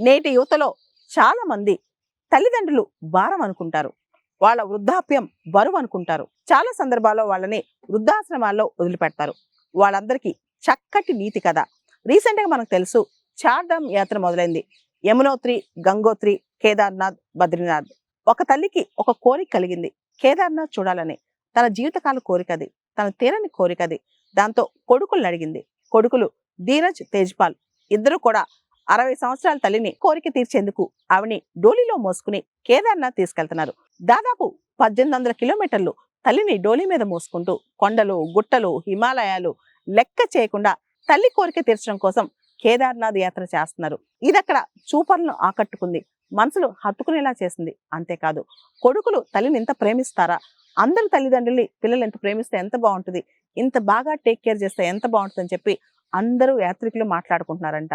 నేటి యువతలో చాలా మంది తల్లిదండ్రులు భారం అనుకుంటారు. వాళ్ళ వృద్ధాప్యం బరువు అనుకుంటారు. చాలా సందర్భాల్లో వాళ్ళని వృద్ధాశ్రమాల్లో వదిలిపెడతారు. వాళ్ళందరికీ చక్కటి నీతి కథ. రీసెంట్గా మనకు తెలుసు, చార్ధామ్ యాత్ర మొదలైంది. యమునోత్రి, గంగోత్రి, కేదార్నాథ్, బద్రీనాథ్. ఒక తల్లికి ఒక కోరిక కలిగింది, కేదార్నాథ్ చూడాలని. తన జీవితకాల కోరిక అది, తన తీరని కోరిక అది. దాంతో కొడుకులను అడిగింది. కొడుకులు ధీరజ్, తేజ్పాల్ ఇద్దరు కూడా 60 సంవత్సరాల తల్లిని కోరిక తీర్చేందుకు ఆవిని డోలీలో మోసుకుని కేదార్నాథ్ తీసుకెళ్తున్నారు. దాదాపు 1800 కిలోమీటర్లు తల్లిని డోలీ మీద మోసుకుంటూ కొండలు, గుట్టలు, హిమాలయాలు లెక్క చేయకుండా తల్లి కోరిక తీర్చడం కోసం కేదార్నాథ్ యాత్ర చేస్తున్నారు. ఇది అక్కడ చూపర్లను ఆకట్టుకుంది, మనసులు హత్తుకునేలా చేసింది. అంతేకాదు, కొడుకులు తల్లిని ఎంత ప్రేమిస్తారా, అందరు తల్లిదండ్రుల్ని పిల్లలు ఎంత ప్రేమిస్తే ఎంత బాగుంటుంది, ఇంత బాగా టేక్ కేర్ చేస్తే ఎంత బాగుంటుంది అని చెప్పి అందరూ యాత్రికులు మాట్లాడుకుంటున్నారంట.